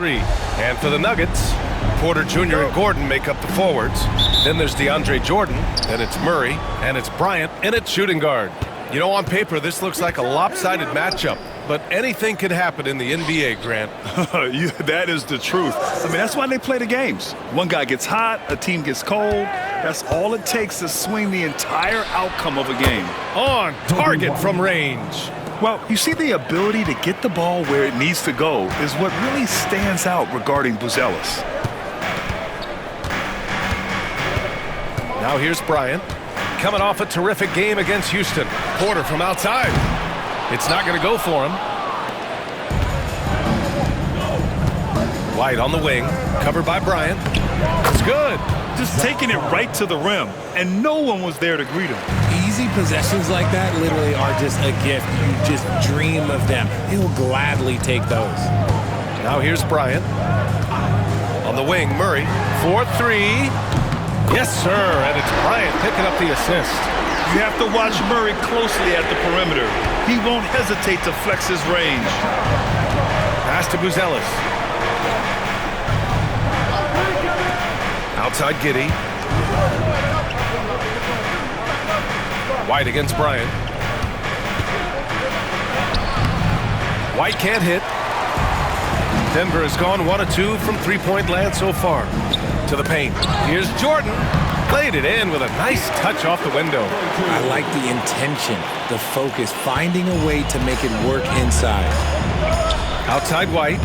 3. And for the Nuggets, Porter Jr. and Gordon make up the forwards. Then there's DeAndre Jordan, then it's Murray, and it's Bryant, and it's shooting guard. You know, on paper, this looks like a lopsided matchup, but anything can happen in the NBA, Grant. That is the truth. I mean, that's why they play the games. One guy gets hot, a team gets cold. That's all it takes to swing the entire outcome of a game. On target from range. Well, you see, the ability to get the ball where it needs to go is what really stands out regarding Buzelis. Now here's Bryant, coming off a terrific game against Houston. Porter from outside. It's not going to go for him. White on the wing, covered by Bryant. It's good. Just taking it right to the rim, and no one was there to greet him. Easy possessions like that literally are just a gift. You just dream of them. He'll gladly take those. Now here's Bryant. On the wing, Murray. 4-3. Yes, sir, and it's Bryant picking up the assist. You have to watch Murray closely at the perimeter. He won't hesitate to flex his range. Pass to Buzelis. Outside Giddey. White against Bryant. White can't hit. Denver has gone 1 of 2 from three-point land so far. To the paint. Here's Jordan. Played it in with a nice touch off the window. I like the intention, the focus, finding a way to make it work inside. Outside White.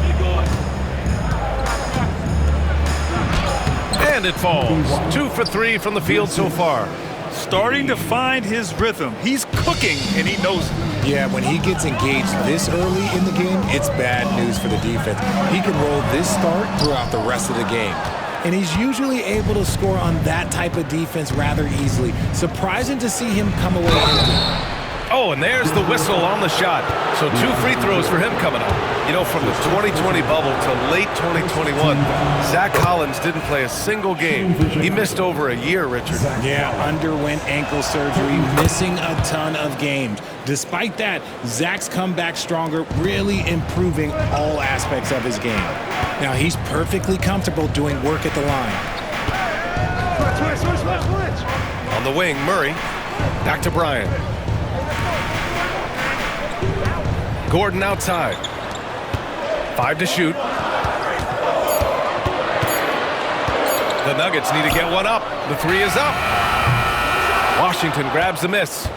And it falls. 2 for 3 from the field so far. Starting to find his rhythm. He's cooking, and he knows it. Yeah, when he gets engaged this early in the game, it's bad news for the defense. He can roll this start throughout the rest of the game. And he's usually able to score on that type of defense rather easily. Surprising to see him come away empty. Oh, and there's the whistle on the shot. So 2 free throws for him coming up. You know, from the 2020 bubble to late 2021, Zach Collins didn't play a single game. He missed over a year, Richard. Yeah, underwent ankle surgery, missing a ton of games. Despite that, Zach's come back stronger, really improving all aspects of his game. Now, he's perfectly comfortable doing work at the line. On the wing, Murray. Back to Bryant. Gordon outside. 5 to shoot. The Nuggets need to get one up. The 3 is up. Washington grabs the miss.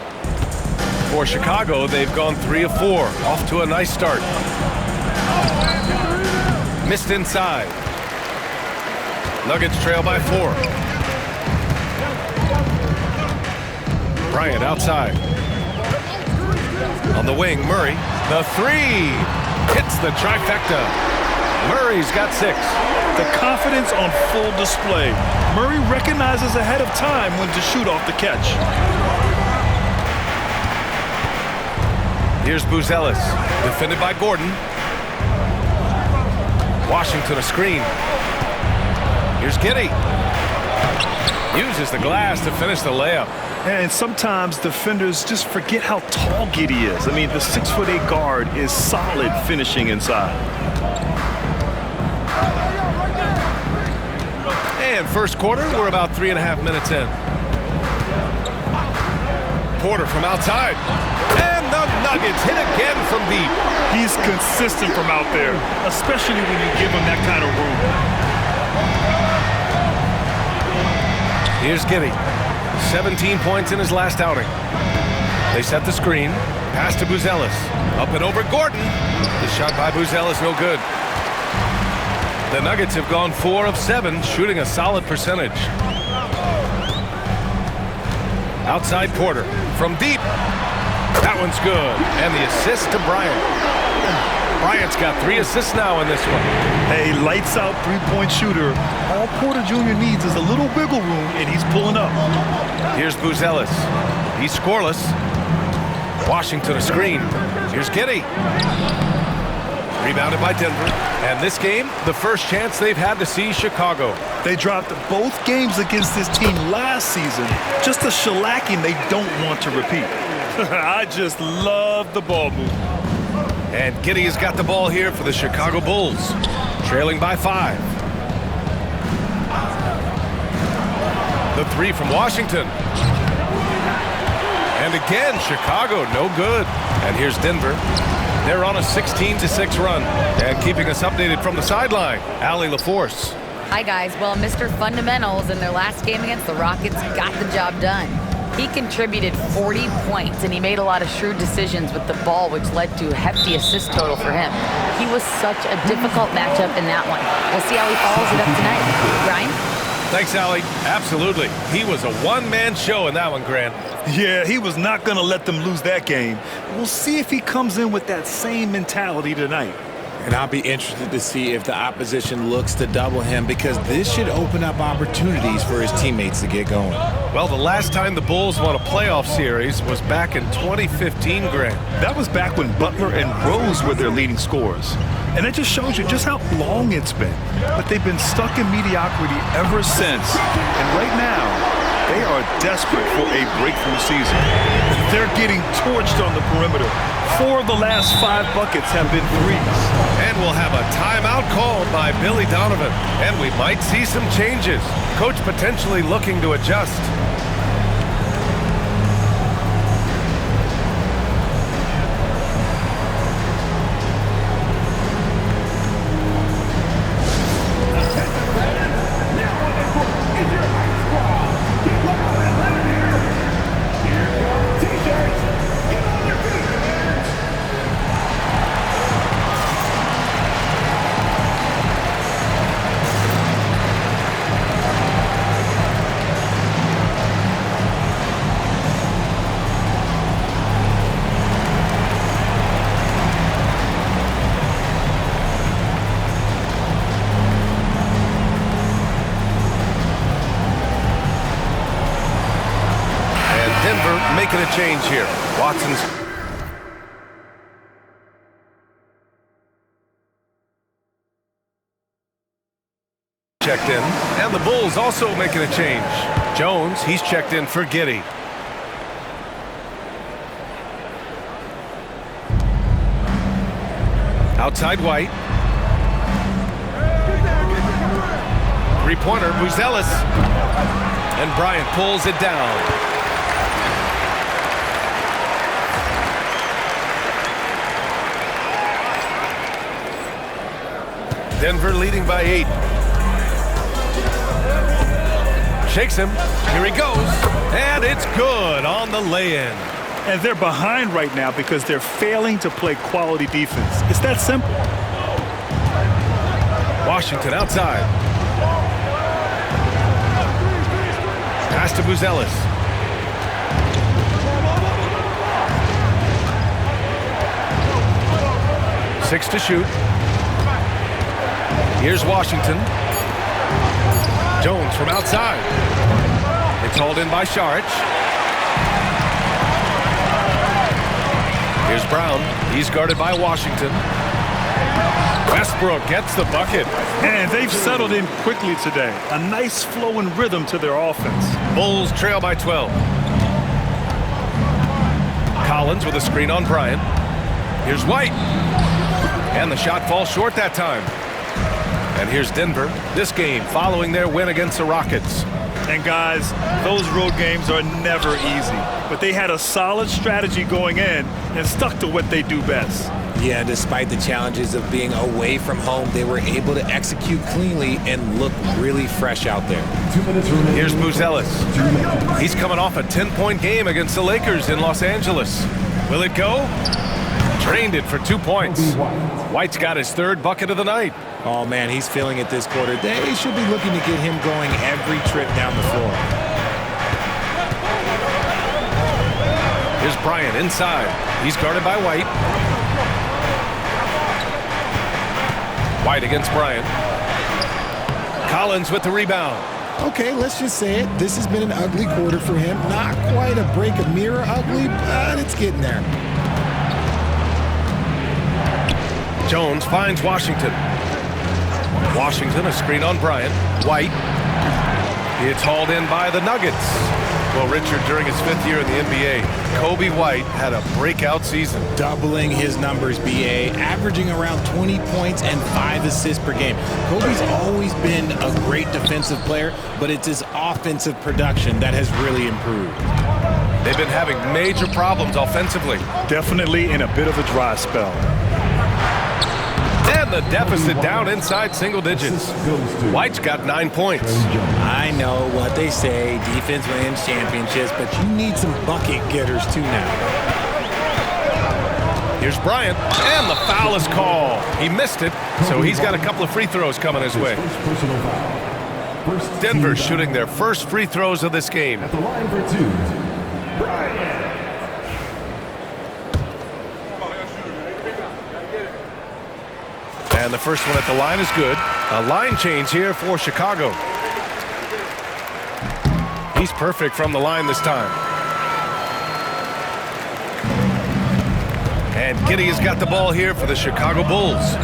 For Chicago, they've gone 3 of 4. Off to a nice start. Missed inside. Nuggets trail by 4. Bryant outside. On the wing, Murray. The 3 hits the trifecta. Murray's got 6. The confidence on full display. Murray recognizes ahead of time when to shoot off the catch. Here's Buzelis, defended by Gordon. Washington a screen. Here's Giddey. Uses the glass to finish the layup. And sometimes defenders just forget how tall Giddey is. I mean, the 6'8" guard is solid finishing inside. And first quarter, we're about 3.5 minutes in. Porter from outside. And the Nuggets hit again from deep. He's consistent from out there, especially when you give him that kind of room. Here's Giddey. 17 points in his last outing. They set the screen. Pass to Buzelis. Up and over Gordon. The shot by Buzelis, no good. The Nuggets have gone 4 of 7, shooting a solid percentage. Outside Porter. From deep. That one's good. And the assist to Bryant. Bryant's got 3 assists now in this one. A lights-out three-point shooter. All Porter Jr. needs is a little wiggle room, and he's pulling up. Here's Buzelis. He's scoreless. Washington a screen. Here's Giddey. Rebounded by Denver. And this game, the first chance they've had to see Chicago. They dropped both games against this team last season. Just a shellacking they don't want to repeat. I just love the ball movement. And Giddey has got the ball here for the Chicago Bulls. trailing by 5. The 3 from Washington. And again, Chicago, no good. And here's Denver. They're on a 16-6 run. And keeping us updated from the sideline, Allie LaForce. Hi, guys. Well, Mr. Fundamentals in their last game against the Rockets got the job done. He contributed 40 points, and he made a lot of shrewd decisions with the ball, which led to a hefty assist total for him. He was such a difficult matchup in that one. We'll see how he follows it up tonight. Brian? Thanks, Allie. Absolutely. He was a one-man show in that one, Grant. Yeah, he was not going to let them lose that game. We'll see if he comes in with that same mentality tonight. And I'll be interested to see if the opposition looks to double him, because this should open up opportunities for his teammates to get going. Well, the last time the Bulls won a playoff series was back in 2015, Grant. That was back when Butler and Rose were their leading scorers. And it just shows you just how long it's been. But they've been stuck in mediocrity ever since. And right now, they are desperate for a breakthrough season. They're getting torched on the perimeter. 4 of the last 5 buckets have been threes. And we'll have a timeout called by Billy Donovan. And we might see some changes. Coach potentially looking to adjust. Making a change here. Watson's checked in. And the Bulls also making a change. Jones, he's checked in for Giddey. Outside White. Three-pointer, Buzelis. And Bryant pulls it down. Denver leading by 8. Shakes him. Here he goes. And it's good on the lay-in. And they're behind right now because they're failing to play quality defense. It's that simple. Washington outside. Pass to Buzelis. Six to shoot. Here's Washington. Jones from outside. It's hauled in by Saric. Here's Brown. He's guarded by Washington. Westbrook gets the bucket. And they've settled in quickly today. A nice flow and rhythm to their offense. Bulls trail by 12. Collins with a screen on Bryant. Here's White. And the shot falls short that time. And here's Denver, this game following their win against the Rockets. And guys, those road games are never easy. But they had a solid strategy going in and stuck to what they do best. Yeah, despite the challenges of being away from home, they were able to execute cleanly and look really fresh out there. Here's Buzelis. He's coming off a 10-point game against the Lakers in Los Angeles. Will it go? Drained it for 2 points. White's got his 3rd bucket of the night. Oh, man, he's feeling it this quarter. They should be looking to get him going every trip down the floor. Here's Bryant inside. He's guarded by White. White against Bryant. Collins with the rebound. Okay, let's just say it. This has been an ugly quarter for him. Not quite a break a mirror ugly, but it's getting there. Jones finds Washington. Washington, a screen on Bryant. White. It's hauled in by the Nuggets. Well, Richard, during his 5th year in the NBA, Kobe White had a breakout season. Doubling his numbers, BA, averaging around 20 points and 5 assists per game. Kobe's always been a great defensive player, but it's his offensive production that has really improved. They've been having major problems offensively. Definitely in a bit of a dry spell. And the deficit down inside single digits. White's got 9 points. I know what they say, defense wins championships, but you need some bucket getters too now. Here's Bryant, and the foul is called. He missed it, so he's got a couple of free throws coming his way. Denver shooting their first free throws of this game. At the line for 2, Bryant. And the first one at the line is good. A line change here for Chicago. He's perfect from the line this time. And Giddey has got the ball here for the Chicago Bulls.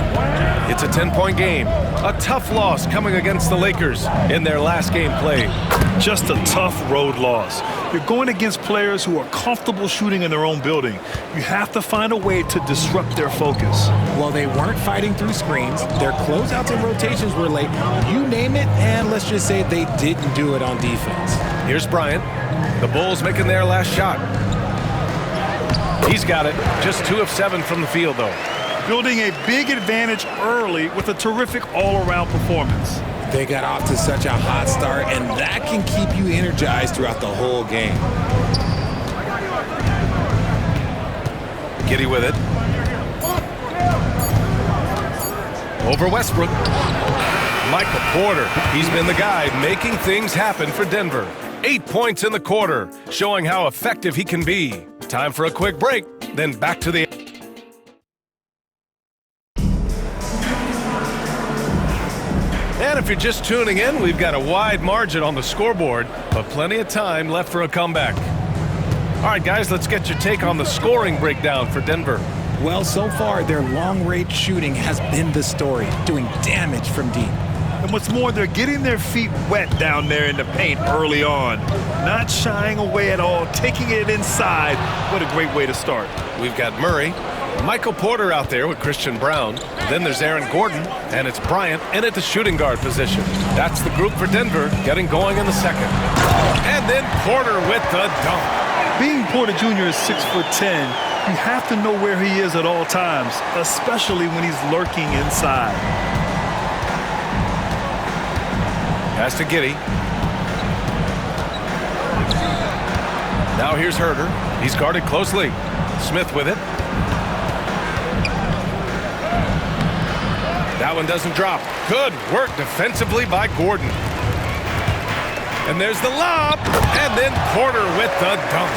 It's a 10-point game. A tough loss coming against the Lakers in their last game played. Just a tough road loss. You're going against players who are comfortable shooting in their own building. You have to find a way to disrupt their focus. Well, they weren't fighting through screens. Their closeouts and rotations were late. You name it, and let's just say they didn't do it on defense. Here's Bryant. The Bulls making their last shot. He's got it. Just 2 of 7 from the field, though. Building a big advantage early with a terrific all-around performance. They got off to such a hot start, and that can keep you energized throughout the whole game. Giddey with it. Over Westbrook. Michael Porter. He's been the guy making things happen for Denver. 8 points in the quarter, showing how effective he can be. Time for a quick break, then back to the... And if you're just tuning in, we've got a wide margin on the scoreboard, but plenty of time left for a comeback. All right, guys, let's get your take on the scoring breakdown for Denver. Well, so far, their long-range shooting has been the story, doing damage from deep. And what's more, they're getting their feet wet down there in the paint early on. Not shying away at all, taking it inside. What a great way to start. We've got Murray, Michael Porter out there with Christian Brown. Then there's Aaron Gordon, and it's Bryant in at the shooting guard position. That's the group for Denver getting going in the second. And then Porter with the dunk. Being Porter Jr. is 6'10", you have to know where he is at all times, especially when he's lurking inside. Pass to Giddey. Now here's Herter. He's guarded closely. Smith with it. That one doesn't drop. Good work defensively by Gordon. And there's the lob. And then Porter with the dunk.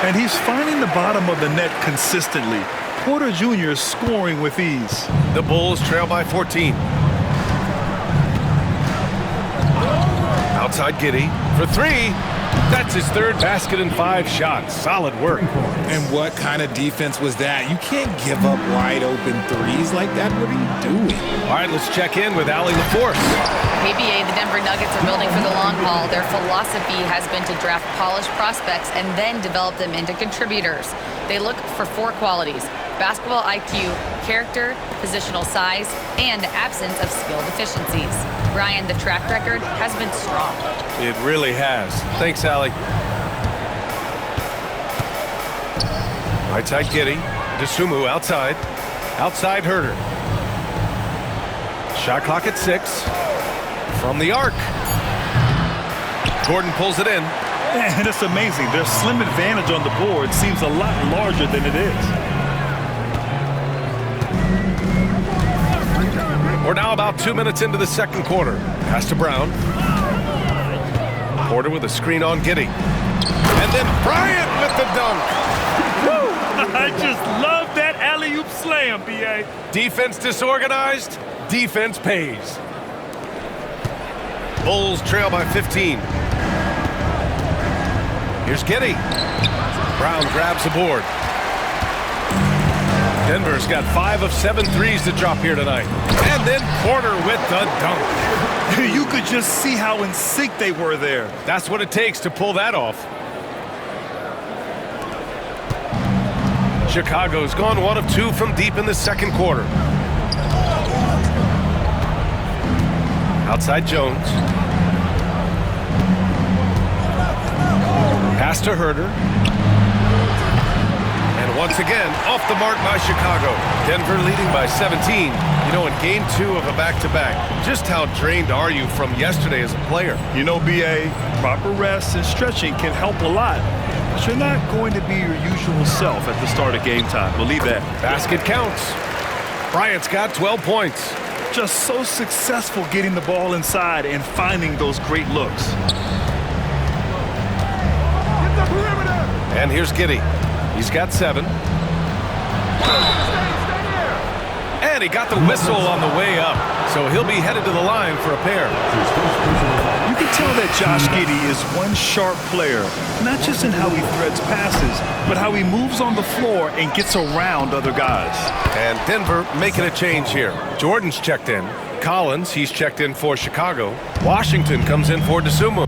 And he's finding the bottom of the net consistently. Porter Jr. is scoring with ease. The Bulls trail by 14. Outside Giddey for 3. That's his 3rd basket in 5 shots. Solid work. And what kind of defense was that? You can't give up wide open threes like that. What are you doing? All right, let's check in with Allie LaForce. ABA, the Denver Nuggets are building for the long haul. Their philosophy has been to draft polished prospects and then develop them into contributors. They look for 4 qualities: basketball IQ, character, positional size, and absence of skill deficiencies. Brian, the track record has been strong. It really has. Thanks, Allie. Right side Giddey. DeSumo outside. Outside Herter. Shot clock at 6. From the arc. Gordon pulls it in. And it's amazing. Their slim advantage on the board seems a lot larger than it is. We're now about 2 minutes into the second quarter. Pass to Brown. Porter with a screen on Giddey. And then Bryant with the dunk. Woo! I just love that alley-oop slam, B.A. Defense disorganized. Defense pays. Bulls trail by 15. Here's Giddey. Brown grabs the board. Denver's got 5 of 7 threes to drop here tonight. And then Porter with the dunk. You could just see how in sync they were there. That's what it takes to pull that off. Chicago's gone 1 of 2 from deep in the second quarter. Outside Jones. Pass to Herder. And once again, off the mark by Chicago. Denver leading by 17. You know, in game 2 of a back-to-back, just how drained are you from yesterday as a player? You know, B.A., proper rest and stretching can help a lot. But you're not going to be your usual self at the start of game time. Believe that. Basket counts. Bryant's got 12 points. Just so successful getting the ball inside and finding those great looks. And here's Giddey. He's got 7. And he got the whistle on the way up. So he'll be headed to the line for a pair. You can tell that Josh Giddey is one sharp player, not just in how he threads passes, but how he moves on the floor and gets around other guys. And Denver making a change here. Jordan's checked in. Collins, he's checked in for Chicago. Washington comes in for DeSumo.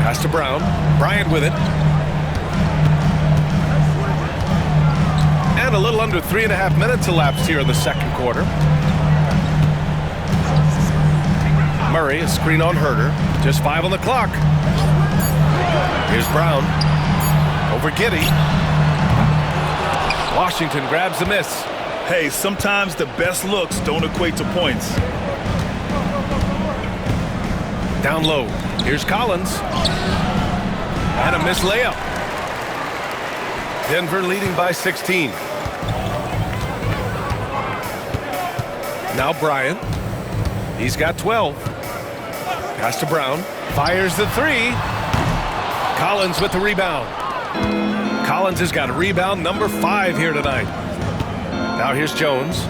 Pass to Brown. Bryant with it. And a little under 3.5 minutes elapsed here in the second quarter. Murray, a screen on Herder. Just 5 on the clock. Here's Brown. Over Giddey. Washington grabs the miss. Hey, sometimes the best looks don't equate to points. Down low. Here's Collins. And a missed layup. Denver leading by 16. Now Bryant. He's got 12. Pass to Brown. Fires the 3. Collins with the rebound. Collins has got rebound number 5 here tonight. Now here's Jones.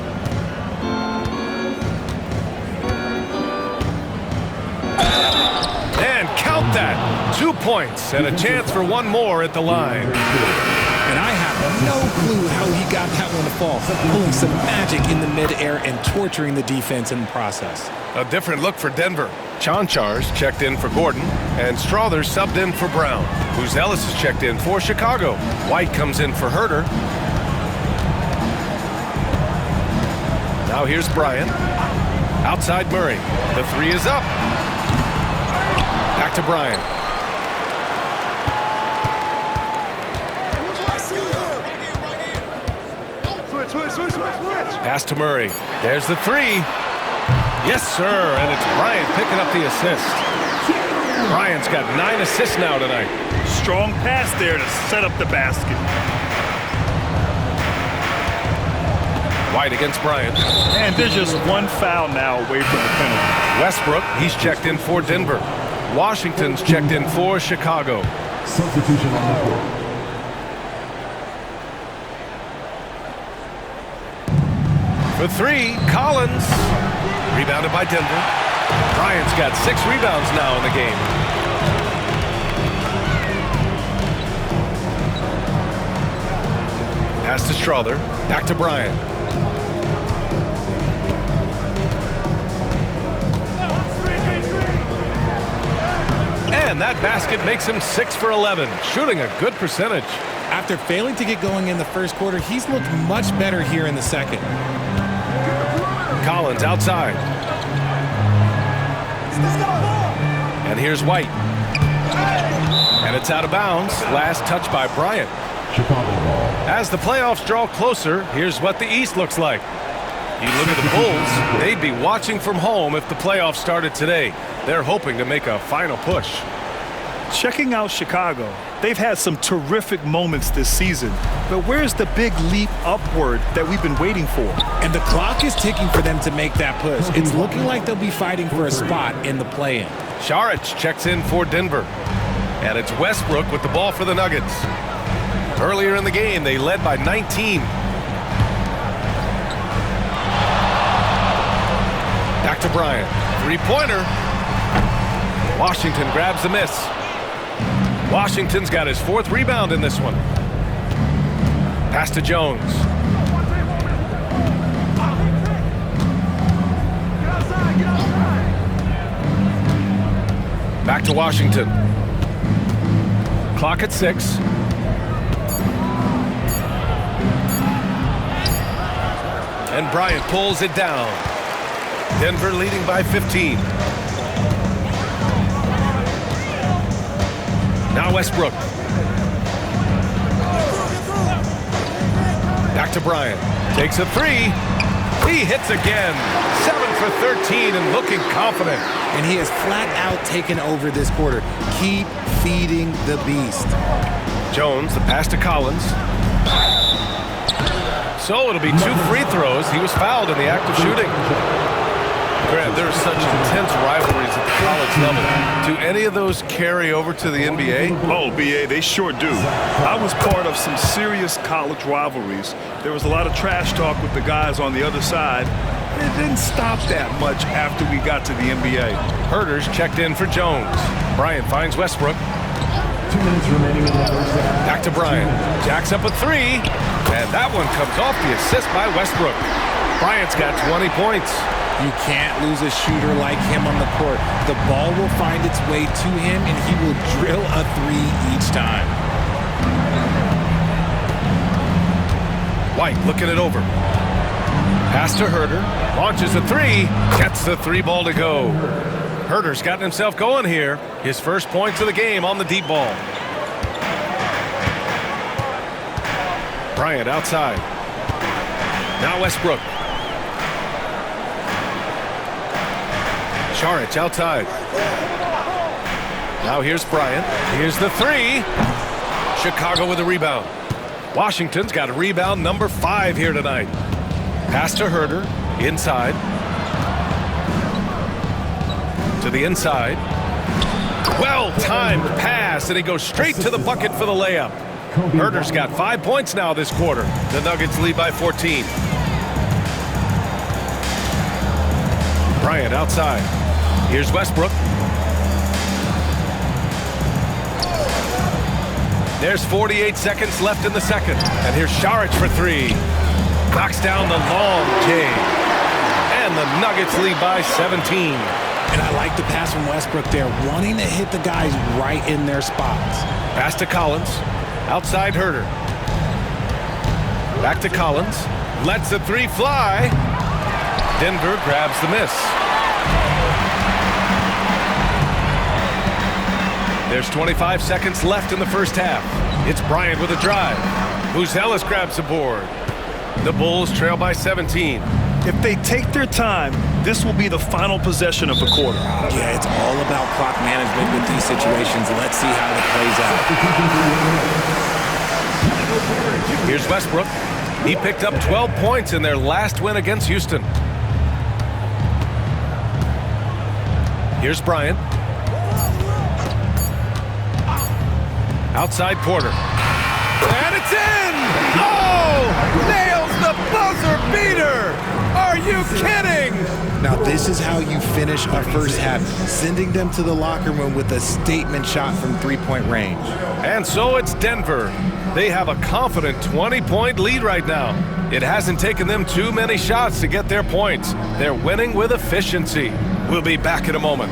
And count that. 2 points and a chance for one more at the line. And I have no clue how he got that one to fall. Pulling some magic in the midair and torturing the defense in the process. A different look for Denver. Chanchar's checked in for Gordon, and Strother subbed in for Brown. Ellis is checked in for Chicago. White comes in for Herder. Now here's Bryant. Outside Murray. The 3 is up. Back to Bryant. Pass to Murray. There's the 3. Yes, sir. And it's Bryant picking up the assist. Bryant's got 9 assists now tonight. Strong pass there to set up the basket. White against Bryant. And there's just one foul now away from the penalty. Westbrook, he's checked in for Denver. Washington's checked in for Chicago. Substitution on the court. For 3, Collins. Rebounded by Denver. Bryant's got 6 rebounds now in the game. Pass to Strother. Back to Bryant. And that basket makes him 6 for 11, shooting a good percentage. After failing to get going in the first quarter, he's looked much better here in the second. Collins outside. And here's White. And it's out of bounds. Last touch by Bryant. Chicago ball. As the playoffs draw closer, here's what the East looks like. You look at the Bulls, they'd be watching from home if the playoffs started today. They're hoping to make a final push. Checking out Chicago, they've had some terrific moments this season, but where's the big leap upward that we've been waiting for? And the clock is ticking for them to make that push. It's looking like they'll be fighting for a spot in the play-in. Saric checks in for Denver. And it's Westbrook with the ball for the Nuggets. Earlier in the game, they led by 19. Back to Bryant. Three-pointer. Washington grabs the miss. Washington's got his fourth rebound in this one. Pass to Jones. Back to Washington. Clock at 6. And Bryant pulls it down. Denver leading by 15. Now Westbrook. Back to Bryant. Takes a three. He hits again. 7 for 13 and looking confident. And he has flat out taken over this quarter. Keep feeding the beast. Jones, the pass to Collins. So it'll be 2 free throws. He was fouled in the act of shooting. Grant, there are such intense rivalries at the college level. Do any of those carry over to the NBA? Oh, BA, they sure do. I was part of some serious college rivalries. There was a lot of trash talk with the guys on the other side. It didn't stop that much after we got to the NBA. Herter's checked in for Jones. Bryant finds Westbrook. 2 minutes remaining in the first half. Back to Bryant. Jacks up a three. And that one comes off the assist by Westbrook. Bryant's got 20 points. You can't lose a shooter like him on the court. The ball will find its way to him, and he will drill a three each time. White looking it over. Pass to Herter. Launches a three. Gets the three ball to go. Herter's gotten himself going here. His first points of the game on the deep ball. Bryant outside. Now Westbrook. Saric outside. Now here's Bryant. Here's the three. Chicago with a rebound. Washington's got a rebound number 5 here tonight. Pass to Herter. Inside. To the inside. Well-timed pass, and he goes straight to the bucket for the layup. Herter's got 5 points now this quarter. The Nuggets lead by 14. Bryant outside. Here's Westbrook. There's 48 seconds left in the second. And here's Saric for three. Knocks down the long J. And the Nuggets lead by 17. And I like the pass from Westbrook there, wanting to hit the guys right in their spots. Pass to Collins. Outside Herter. Back to Collins. Lets the three fly. Denver grabs the miss. There's 25 seconds left in the first half. It's Bryant with a drive. Buzelis grabs the board. The Bulls trail by 17. If they take their time, this will be the final possession of the quarter. Yeah, it's all about clock management with these situations. Let's see how it plays out. Here's Westbrook. He picked up 12 points in their last win against Houston. Here's Bryant. Outside Porter. And it's in! Oh! Nails the buzzer beater! Are you kidding? Now, this is how you finish a first half, sending them to the locker room with a statement shot from three-point range. And so it's Denver. They have a confident 20-point lead right now. It hasn't taken them too many shots to get their points. They're winning with efficiency. We'll be back in a moment.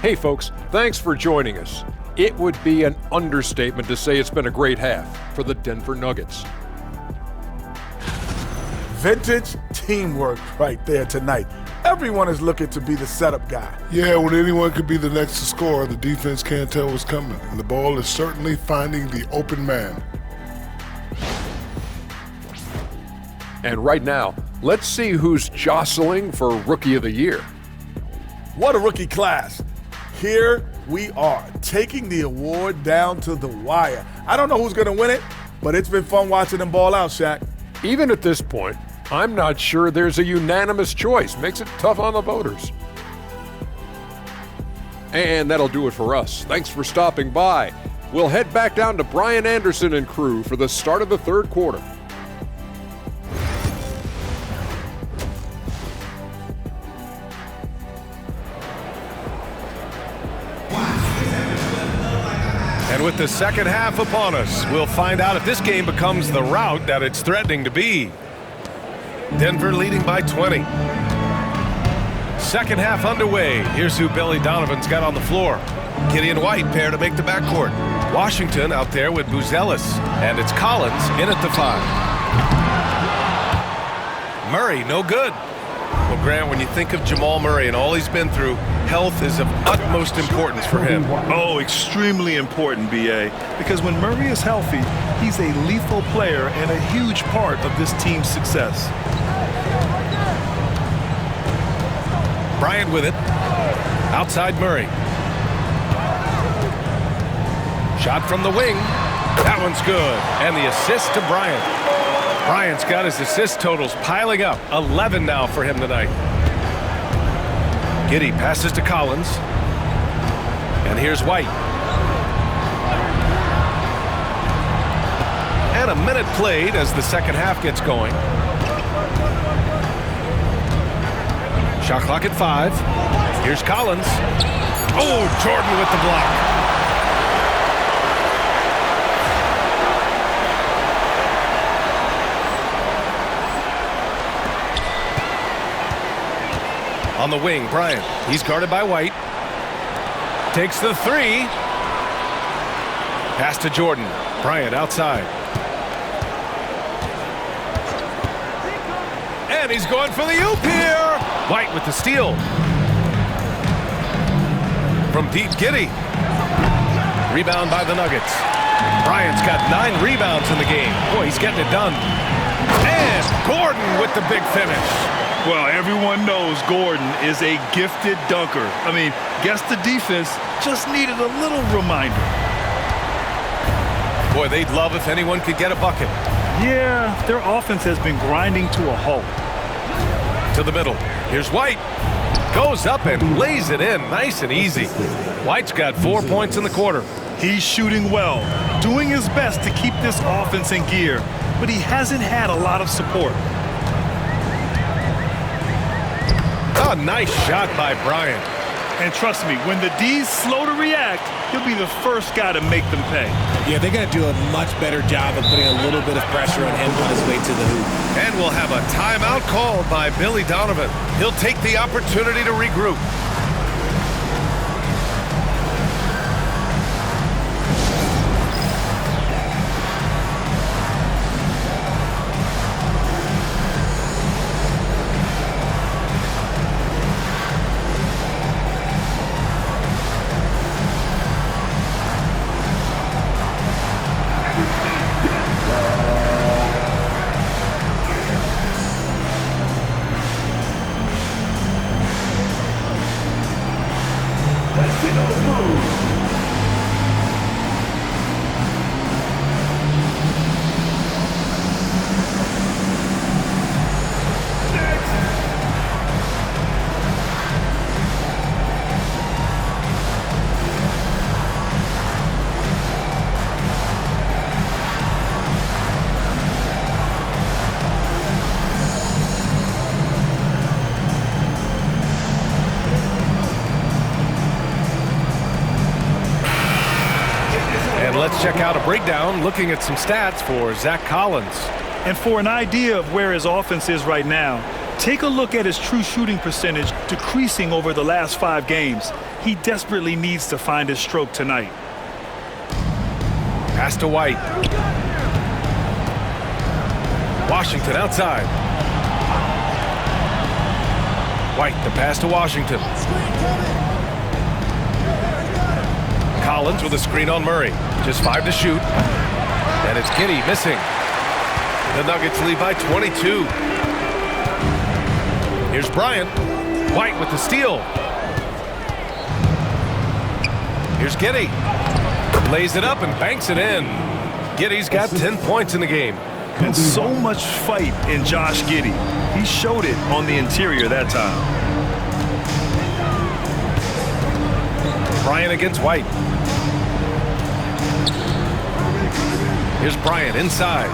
Hey folks, thanks for joining us. It would be an understatement to say it's been a great half for the Denver Nuggets. Vintage teamwork right there tonight. Everyone is looking to be the setup guy. Yeah, when anyone could be the next to score, the defense can't tell what's coming. And the ball is certainly finding the open man. And right now, let's see who's jostling for Rookie of the Year. What a rookie class. Here we are, taking the award down to the wire. I don't know who's going to win it, but it's been fun watching them ball out, Shaq. Even at this point, I'm not sure there's a unanimous choice. Makes it tough on the voters. And that'll do it for us. Thanks for stopping by. We'll head back down to Brian Anderson and crew for the start of the third quarter. And with the second half upon us, we'll find out if this game becomes the rout that it's threatening to be. Denver leading by 20. Second half underway. Here's who Billy Donovan's got on the floor. Gideon White pair to make the backcourt. Washington out there with Buzelis. And it's Collins in at the 5. Murray, no good. Well, Grant, when you think of Jamal Murray and all he's been through, health is of utmost importance for him. Oh, extremely important, B.A., because when Murray is healthy, he's a lethal player and a huge part of this team's success. Bryant with it. Outside Murray. Shot from the wing. That one's good. And the assist to Bryant. Bryant's got his assist totals piling up. 11 now for him tonight. Giddey passes to Collins. And here's White. And a minute played as the second half gets going. Shot clock at 5. Here's Collins. Oh, Jordan with the block. On the wing, Bryant. He's guarded by White. Takes the 3. Pass to Jordan. Bryant outside. And he's going for the oop here. White with the steal. From deep, Giddey. Rebound by the Nuggets. Bryant's got 9 rebounds in the game. Boy, he's getting it done. And Gordon with the big finish. Well, everyone knows Gordon is a gifted dunker. I mean, guess the defense just needed a little reminder. Boy, they'd love if anyone could get a bucket. Yeah, their offense has been grinding to a halt. To the middle. Here's White. Goes up and lays it in. Nice and easy. White's got 4 points in the quarter. He's shooting well, doing his best to keep this offense in gear, but he hasn't had a lot of support. A nice shot by Bryant. And trust me, when the D's slow to react, he'll be the first guy to make them pay. Yeah, they're going to do a much better job of putting a little bit of pressure on him on his way to the hoop. And we'll have a timeout called by Billy Donovan. He'll take the opportunity to regroup. Let's check out a breakdown looking at some stats for Zach Collins. And for an idea of where his offense is right now, Take a look at his true shooting percentage decreasing over the last 5 games. He desperately needs to find his stroke tonight. Pass to White. Washington outside. White, the pass to Washington. Collins with a screen on Murray. Just 5 to shoot. And it's Giddey missing. The Nuggets lead by 22. Here's Bryant. White with the steal. Here's Giddey. Lays it up and banks it in. Giddey's got 10 points in the game. And so much fight in Josh Giddey. He showed it on the interior that time. Bryant against White. Here's Bryant inside.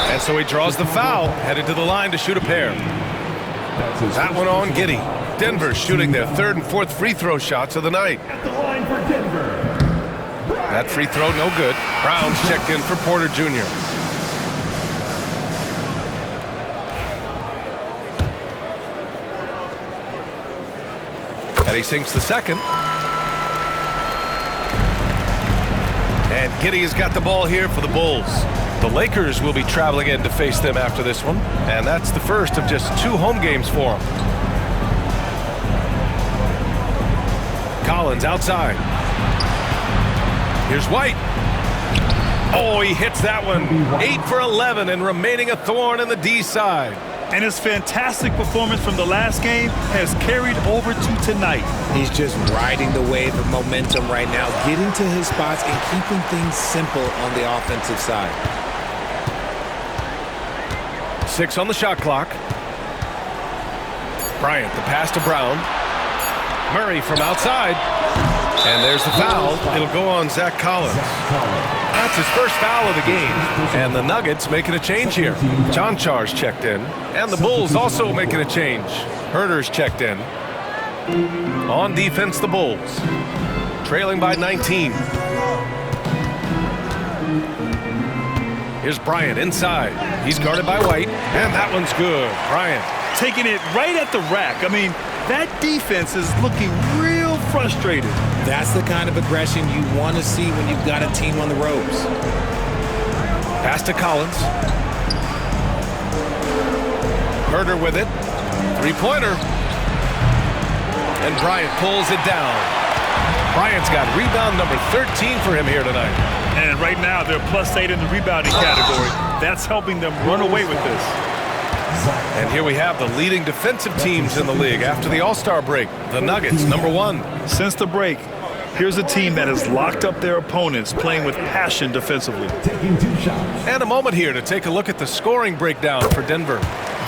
And so he draws the foul, headed to the line to shoot a pair. That one on Giddey. Denver shooting their 3rd and 4th free throw shots of the night. At the line for Denver. That free throw no good. Brown's checked in for Porter Jr. And he sinks the second. And Giddey has got the ball here for the Bulls. The Lakers will be traveling in to face them after this one. And that's the first of just 2 home games for them. Collins outside. Here's White. Oh, he hits that one. 8 for 11 and remaining a thorn in the D side. And his fantastic performance from the last game has carried over to tonight. He's just riding the wave of momentum right now, getting to his spots and keeping things simple on the offensive side. 6 on the shot clock. Bryant, the pass to Brown. Murray from outside. And there's the foul. It'll go on Zach Collins. That's his first foul of the game. And the Nuggets making a change here. John Char's checked in. And the Bulls also making a change. Herter's checked in. On defense, the Bulls. Trailing by 19. Here's Bryant inside. He's guarded by White. And that one's good. Bryant. Taking it right at the rack. I mean, that defense is looking real frustrated. That's the kind of aggression you want to see when you've got a team on the ropes. Pass to Collins. Herter with it. 3-pointer. And Bryant pulls it down. Bryant's got rebound number 13 for him here tonight. And right now, they're +8 in the rebounding category. That's helping them run away with this. And here we have the leading defensive teams in the league after the All-Star break. The Nuggets, number 1. Since the break, here's a team that has locked up their opponents, playing with passion defensively. Taking 2 shots. And a moment here to take a look at the scoring breakdown for Denver.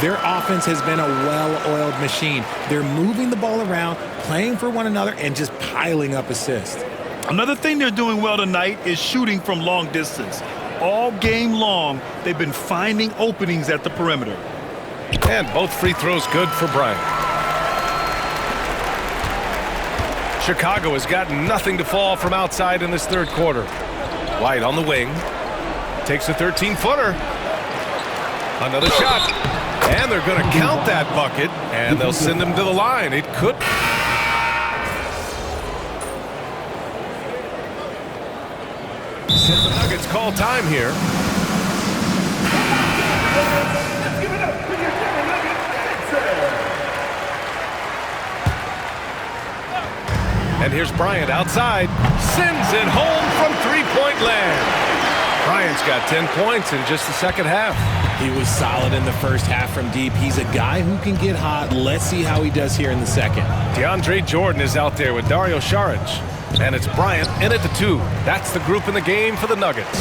Their offense has been a well-oiled machine. They're moving the ball around, playing for one another, and just piling up assists. Another thing they're doing well tonight is shooting from long distance. All game long, they've been finding openings at the perimeter. And both free throws good for Bryant. Chicago has got nothing to fall from outside in this 3rd quarter. White on the wing. Takes a 13-footer. Another shot. And they're going to count that bucket. And they'll send him to the line. It could. The Nuggets call time here. And here's Bryant outside. Sends it home from 3-point land. Bryant's got 10 points in just the second half. He was solid in the first half from deep. He's a guy who can get hot. Let's see how he does here in the second. DeAndre Jordan is out there with Dario Saric. And it's Bryant in at the 2. That's the group in the game for the Nuggets.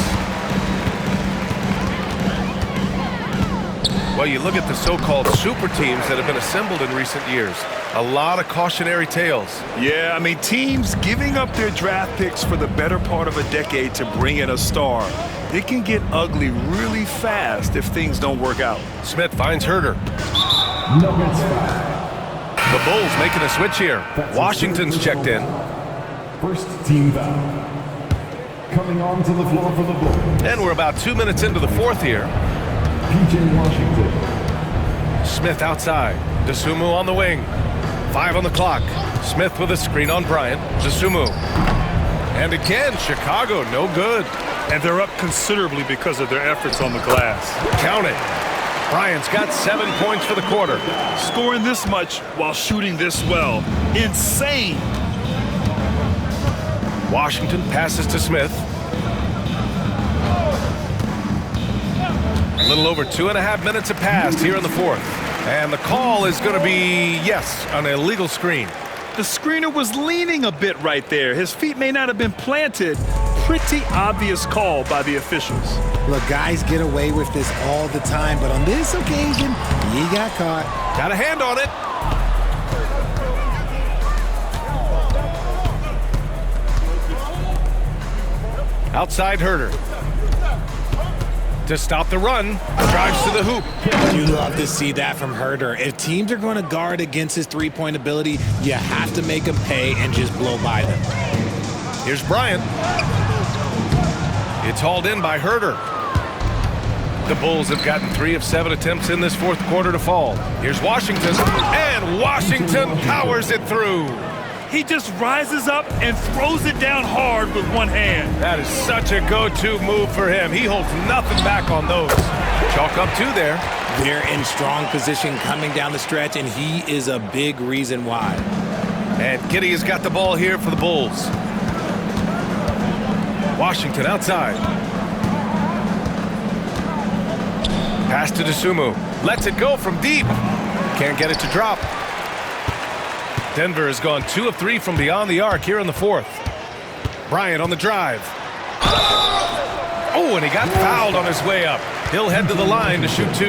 Well, you look at the so-called super teams that have been assembled in recent years. A lot of cautionary tales. Yeah, I mean, teams giving up their draft picks for the better part of a decade to bring in a star. It can get ugly really fast if things don't work out. Smith finds Herter. Nuggets foul. The Bulls making a switch here. Washington's checked in. First team foul. Coming onto the floor for the Bulls. And we're about 2 minutes into the 4th here. PJ Washington. Smith outside. DeSumo on the wing. 5 on the clock. Smith with a screen on Bryant. DeSumo. And again, Chicago, no good. And they're up considerably because of their efforts on the glass. Count it. Bryant's got 7 points for the quarter. Scoring this much while shooting this well. Insane. Washington passes to Smith. A little over 2.5 minutes have passed here in the fourth. And the call is going to be, yes, an illegal screen. The screener was leaning a bit right there. His feet may not have been planted. Pretty obvious call by the officials. Look, guys get away with this all the time, but on this occasion, he got caught. Got a hand on it. Outside Herter. To stop the run, drives to the hoop. You love to see that from Herter. If teams are going to guard against his three-point ability, you have to make him pay and just blow by them. Here's Bryant. It's hauled in by Herter. The Bulls have gotten 3 of 7 attempts in this fourth quarter to fall. Here's Washington, and Washington powers it through. He just rises up and throws it down hard with one hand. That is such a go-to move for him. He holds nothing back on those. Chalk up 2 there. They're in strong position coming down the stretch, and he is a big reason why. And Giddey has got the ball here for the Bulls. Washington outside. Pass to DeSumo. Lets it go from deep. Can't get it to drop. Denver has gone 2 of 3 from beyond the arc here in the fourth. Bryant on the drive. Oh, and he got fouled on his way up. He'll head to the line to shoot 2.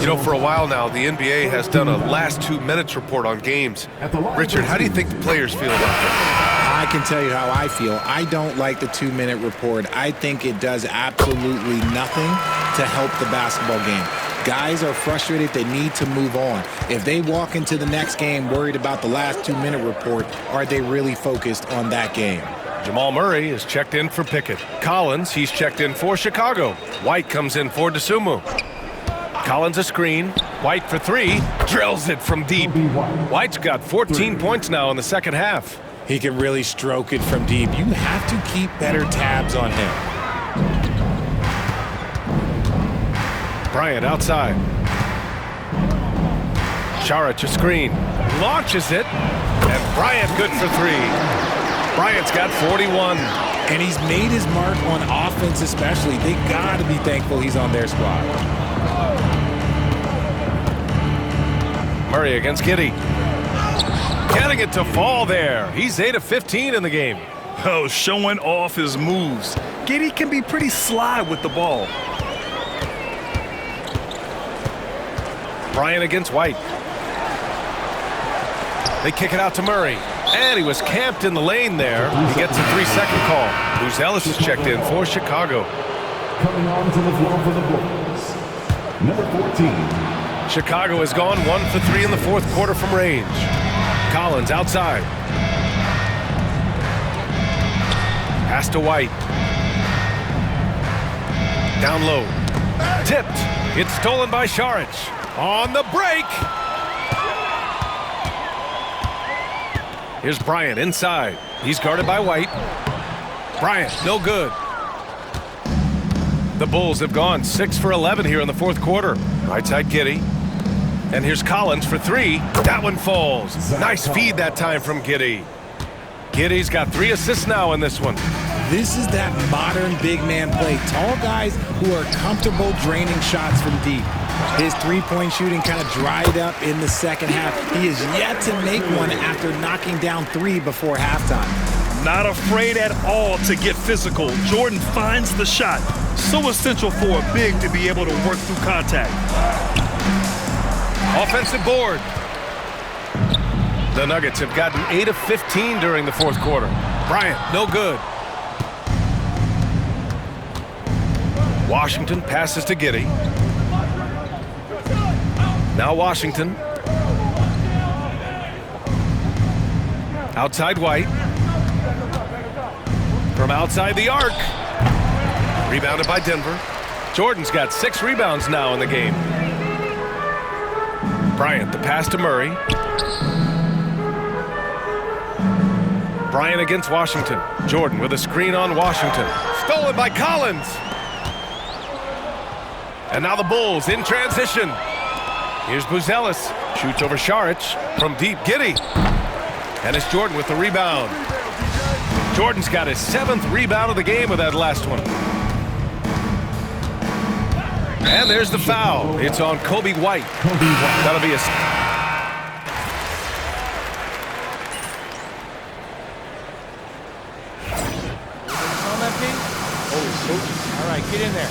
You know, for a while now, the NBA has done a last 2 minutes report on games. Richard, how do you think the players feel about that? I can tell you how I feel. I don't like the 2-minute report. I think it does absolutely nothing to help the basketball game. Guys are frustrated. They need to move on. If they walk into the next game worried about the last 2-minute report, are they really focused on that game? Jamal Murray is checked in for Pickett. Collins, he's checked in for Chicago. White comes in for DeSumo. Collins a screen. White for 3. Drills it from deep. White's got 14 points now in the second half. He can really stroke it from deep. You have to keep better tabs on him. Bryant outside. Saric a screen. Launches it. And Bryant good for 3. Bryant's got 41. And he's made his mark on offense especially. They got to be thankful he's on their squad. Murray against Giddey. Getting it to fall there. He's 8 of 15 in the game. Oh, showing off his moves. Giddey can be pretty sly with the ball. Bryant against White. They kick it out to Murray. And he was camped in the lane there. He gets a 3-second call. Luz Ellis is checked in for Chicago. Coming on to the floor for the Bulls, number 14. Chicago has gone 1 for 3 in the fourth quarter from range. Collins outside. Pass to White. Down low. Tipped. It's stolen by Saric. On the break. Here's Bryant inside. He's guarded by White. Bryant, no good. The Bulls have gone 6 for 11 here in the fourth quarter. Right side Giddey. And here's Collins for 3. That one falls. Nice feed that time from Giddey. Giddey's got 3 assists now in this one. This is that modern big man play. Tall guys who are comfortable draining shots from deep. His three-point shooting kind of dried up in the second half. He is yet to make one after knocking down 3 before halftime. Not afraid at all to get physical. Jordan finds the shot. So essential for a big to be able to work through contact. Offensive board. The Nuggets have gotten 8 of 15 during the fourth quarter. Bryant, no good. Washington passes to Giddey. Now Washington. Outside White. From outside the arc. Rebounded by Denver. Jordan's got 6 rebounds now in the game. Bryant, the pass to Murray. Bryant against Washington. Jordan with a screen on Washington. Stolen by Collins. And now the Bulls in transition. Here's Buzelis. Shoots over Šarić from deep. Giddey. And it's Jordan with the rebound. Jordan's got his 7th rebound of the game with that last one. And there's the foul. It's on Kobe White. That'll be a... All right, get in there.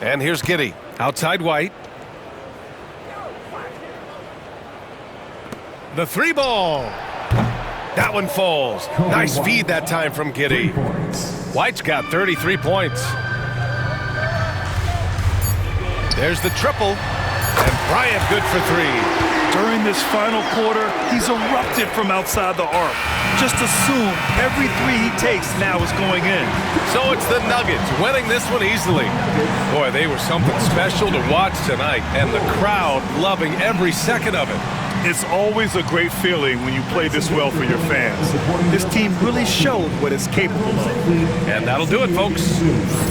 And here's Giddey. Outside White. The 3-ball. That one falls. Nice feed that time from Giddey. White's got 33 points. There's the triple. And Bryant good for 3. During this final quarter, he's erupted from outside the arc. Just assume every 3 he takes now is going in. So it's the Nuggets winning this one easily. Boy, they were something special to watch tonight, and the crowd loving every second of it. It's always a great feeling when you play this well for your fans. This team really showed what it's capable of. And that'll do it, folks.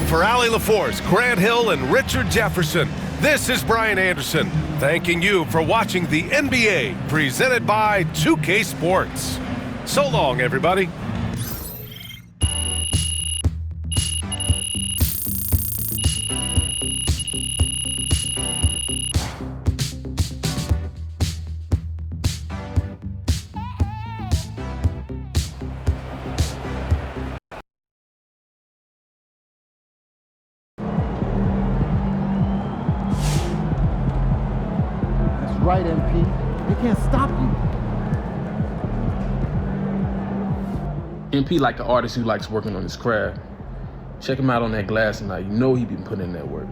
For Allie LaForce, Grant Hill, and Richard Jefferson, this is Brian Anderson, thanking you for watching the NBA, presented by 2K Sports. So long, everybody. Right, MP. They can't stop you. MP like an artist who likes working on his craft. Check him out on that glass tonight. You know he been putting in that work.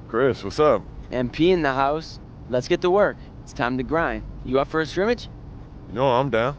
Chris, what's up? MP in the house. Let's get to work. It's time to grind. You up for a scrimmage? You know I'm down.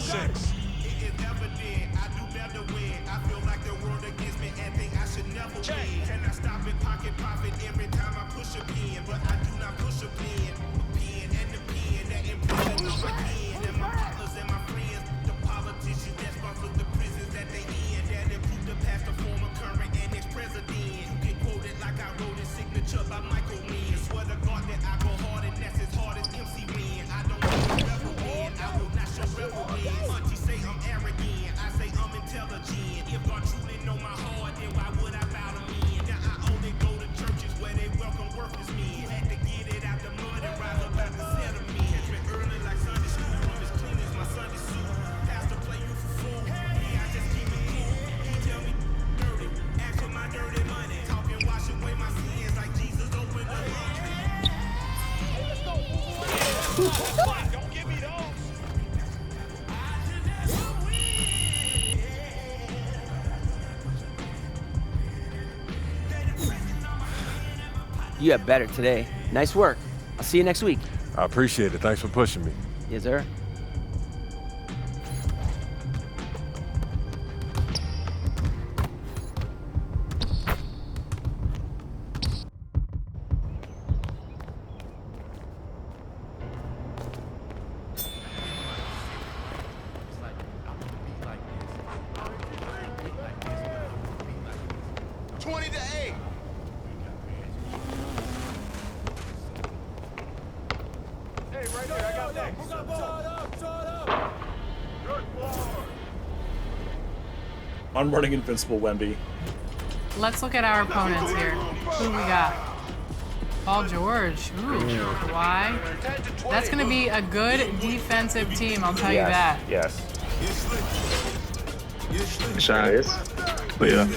6. Check. Can I stop it, pocket profit every time I push a pin? But I do not push a pin. A pin and the pin that imprison on my kin. And my partners and my friends, the politicians that sponsor the prisons that they in. That improve the past, the former, current, and ex-president. You get quoted like I wrote his signature by Michael Mann. Swear to God that I go hard and that's as hard as MC Ren. I don't know rebel win, I will not show rebel win. Auntie say I'm arrogant, I say I'm intelligent. If God truly know my heart, then why would I bow to men? Now I only go to churches where they welcome worthless men. Had to get it out the mud and rise up out the settlement. Catch me early like Sunday school, I'm as clean as my Sunday suit. Pastor play you for fool, me I just keep it cool. He tell me dirty, ask for my dirty money. Talking, wash away my sins like Jesus opened the Don't give me those. You have better today. Nice work. I'll see you next week. I appreciate it. Thanks for pushing me. Yes, sir. I'm running Invincible Wemby. Let's look at our opponents here. Who we got? Paul George. Ooh, why? That's going to be a good defensive team, I'll tell you that. Yes. Shy is. But yeah.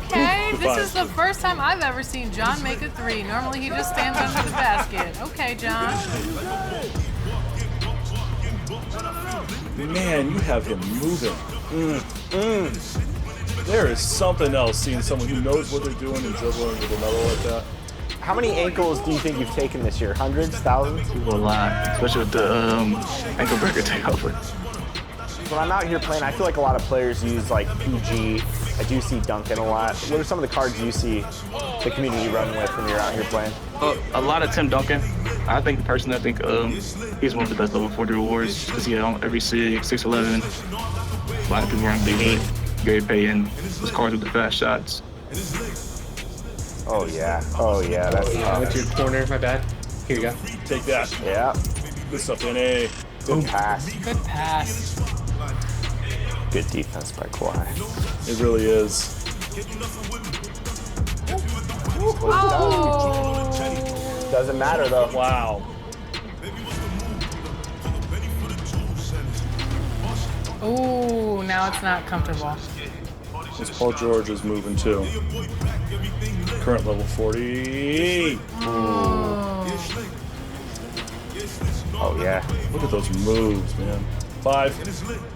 Okay, this is the first time I've ever seen John make a three. Normally he just stands under the basket. Okay, John. Man, you have him moving. There is something else seeing someone who knows what they're doing and dribbling with another like that. How many ankles do you think you've taken this year? Hundreds? Thousands? A lot, especially with the ankle breaker takeover. When I'm out here playing, I feel like a lot of players use like PG. I do see Duncan a lot. What are some of the cards you see the community run with when you're out here playing? A lot of Tim Duncan. I think personally, he's one of the best level 40 rewards because he had on every 6'11". A lot of people run big hit, Gary Payton, those cards with the fast shots. Oh yeah, that's I went to your corner, my bad. Here you go. Take that. Yeah. Good stuff, NA. Good pass. Good pass. Good defense by Kawhi. It really is. Oh. Doesn't matter though. Wow. Ooh, now it's not comfortable. This Paul George is moving too. Current level 40. Oh yeah. Look at those moves, man. 5.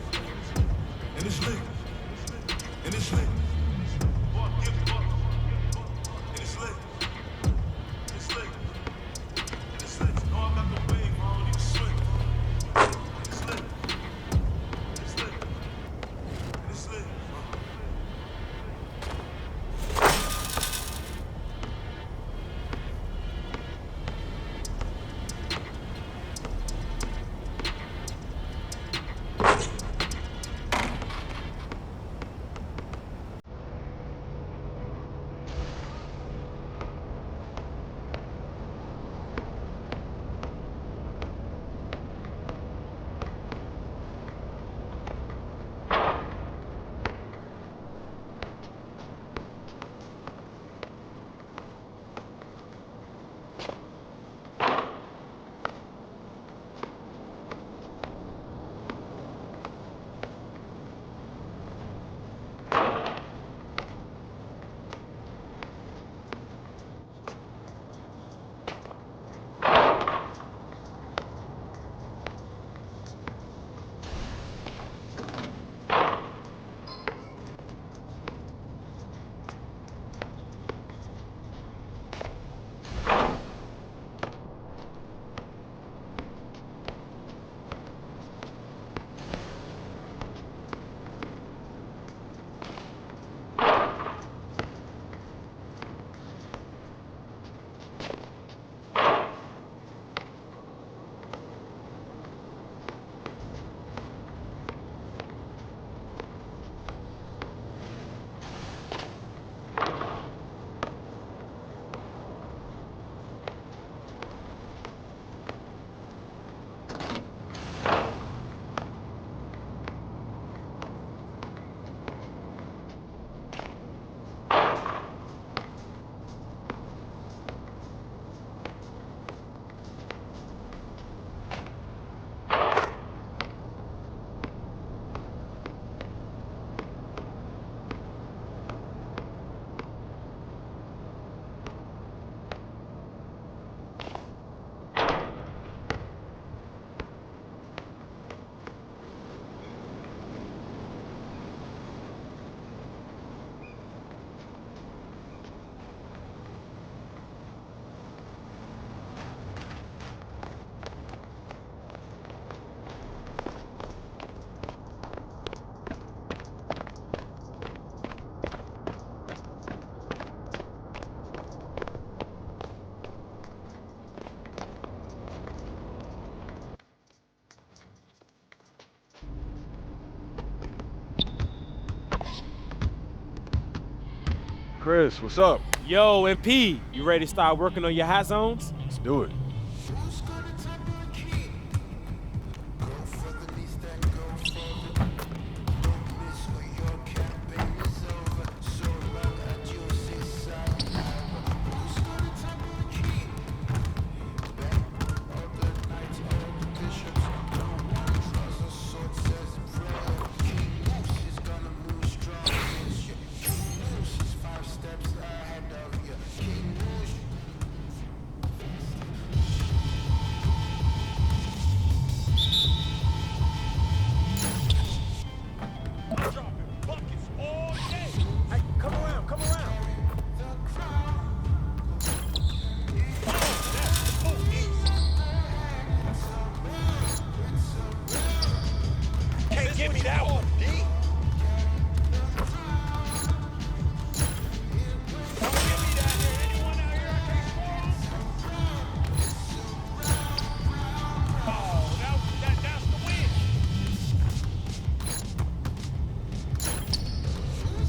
Chris, what's up? Yo, MP, you ready to start working on your hot zones? Let's do it. Give me that one, D.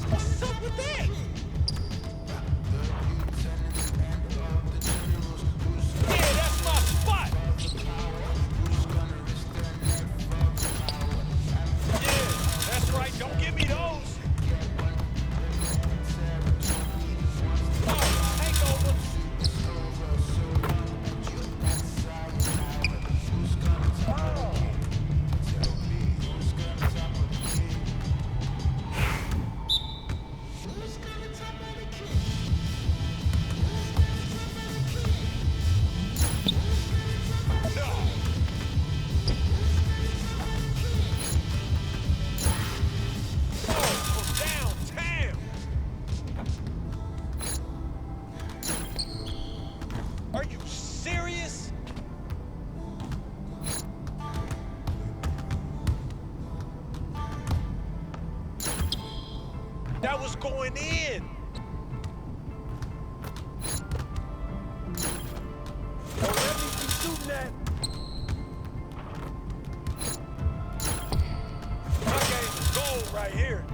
What's up with that? Yeah, that's my spot. That's right, don't give me those. Takeover. Are you serious? That was going in. Don't let me be shooting that. My game is gold right here.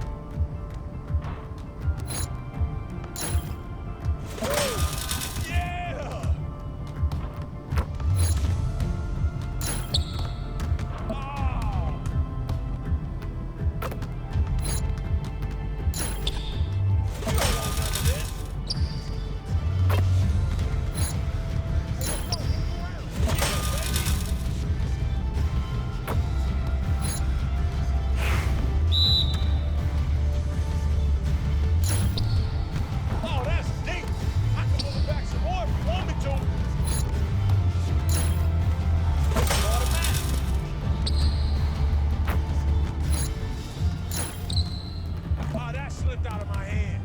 Out of my hand.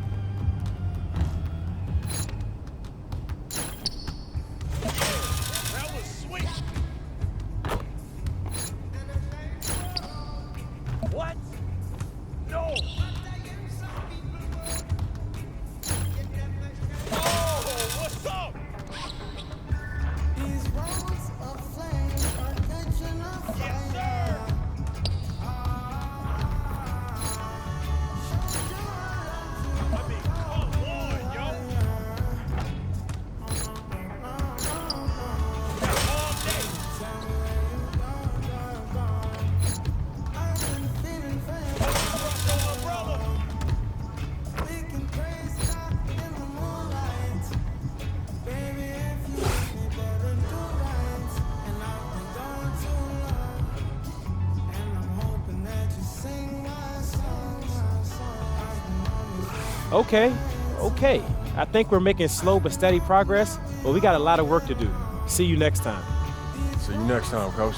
That was sweet. What? No. Oh, what's up? These roads of flame are catching a fire. Yes, sir. Okay. I think we're making slow but steady progress, but we got a lot of work to do. See you next time. See you next time, Coach.